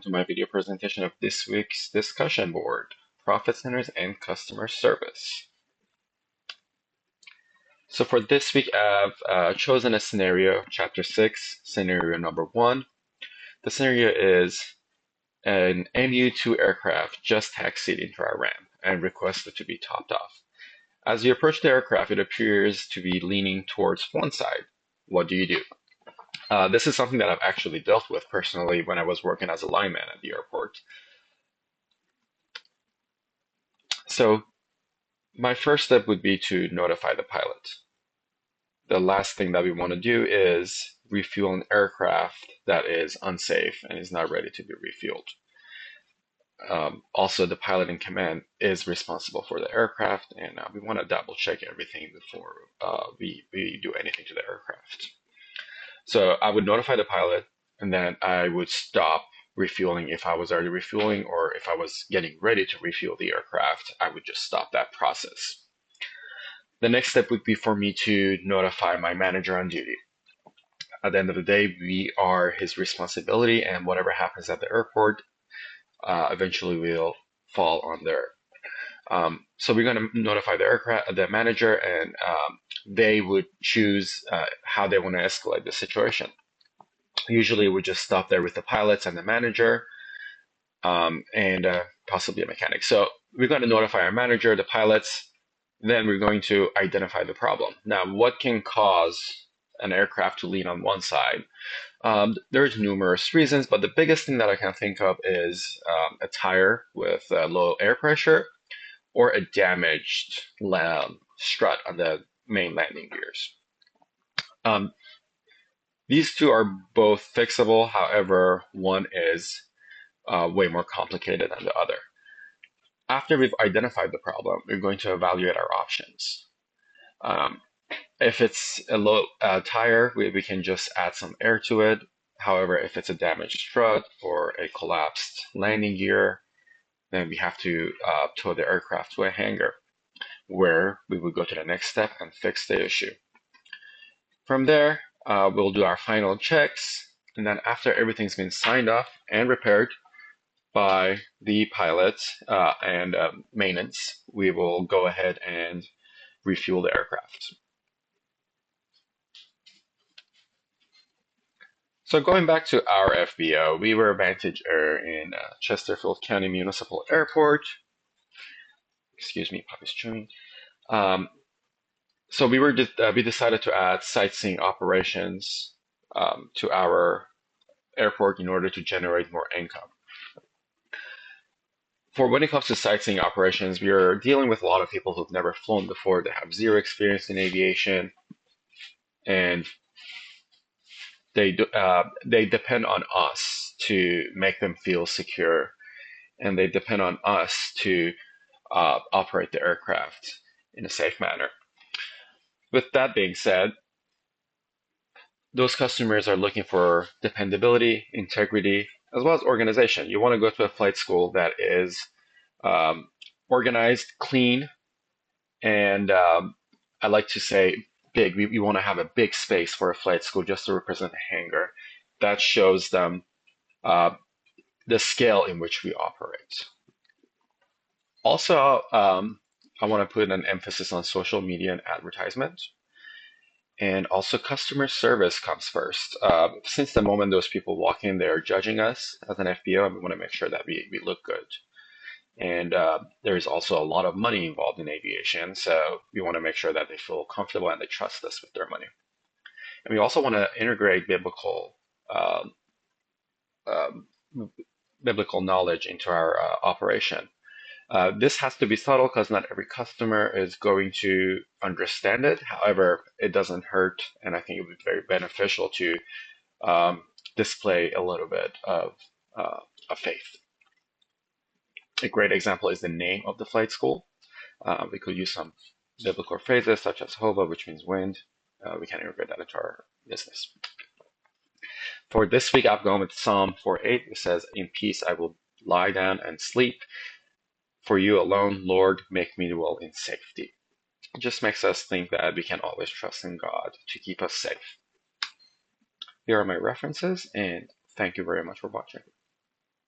To my video presentation of this week's discussion board, profit centers and customer service. So for this week, I've chosen a scenario, chapter 6, scenario number 1. The scenario is an MU-2 aircraft just taxied into our ramp and requested to be topped off. As you approach the aircraft, it appears to be leaning towards one side. What do you do? This is something that I've actually dealt with personally when I was working as a lineman at the airport. So my first step would be to notify the pilot. The last thing that we want to do is refuel an aircraft that is unsafe and is not ready to be refueled. Also, the pilot in command is responsible for the aircraft, and we want to double check everything before we do anything to the aircraft. So I would notify the pilot, and then I would stop refueling if I was already refueling, or if I was getting ready to refuel the aircraft, I would just stop that process. The next step would be for me to notify my manager on duty. At the end of the day, we are his responsibility, and whatever happens at the airport eventually will fall on there. So we're going to notify the manager, and they would choose how they want to escalate the situation. Usually, we just stop there with the pilots and the manager, and possibly a mechanic. So we're going to notify our manager, the pilots, then we're going to identify the problem. Now, what can cause an aircraft to lean on one side? There's numerous reasons, but the biggest thing that I can think of is a tire with low air pressure or a damaged strut on the main landing gears. These two are both fixable, however, one is way more complicated than the other. After we've identified the problem, we're going to evaluate our options. If it's a low tire, we can just add some air to it. However, if it's a damaged strut or a collapsed landing gear, then we have to tow the aircraft to a hangar, where we would go to the next step and fix the issue. From there, we'll do our final checks, and then after everything's been signed off and repaired by the pilot and maintenance, we will go ahead and refuel the aircraft. So going back to our FBO, we were Vantage Air in Chesterfield County Municipal Airport. Excuse me, puppy's chewing. So we decided to add sightseeing operations to our airport in order to generate more income. For when it comes to sightseeing operations, we are dealing with a lot of people who've never flown before. They have zero experience in aviation, and they depend on us to make them feel secure, and they depend on us to operate the aircraft in a safe manner. With that being said, those customers are looking for dependability, integrity, as well as organization. You want to go to a flight school that is organized, clean, and I like to say big. We want to have a big space for a flight school just to represent a hangar. That shows them the scale in which we operate. Also, I want to put an emphasis on social media and advertisement. And also customer service comes first. Since the moment those people walk in, they're judging us as an FBO, and we want to make sure that we look good. And there's also a lot of money involved in aviation, so we want to make sure that they feel comfortable and they trust us with their money. And we also want to integrate um, biblical knowledge into our operation. This has to be subtle because not every customer is going to understand it. However, it doesn't hurt, and I think it would be very beneficial to display a little bit of faith. A great example is the name of the flight school. We could use some biblical phrases such as Hova, which means wind. We can integrate that into our business. For this week, I've gone with Psalm 4:8. It says, "In peace I will lie down and sleep. For you alone, Lord, make me dwell in safety." It just makes us think that we can always trust in God to keep us safe. Here are my references, and thank you very much for watching.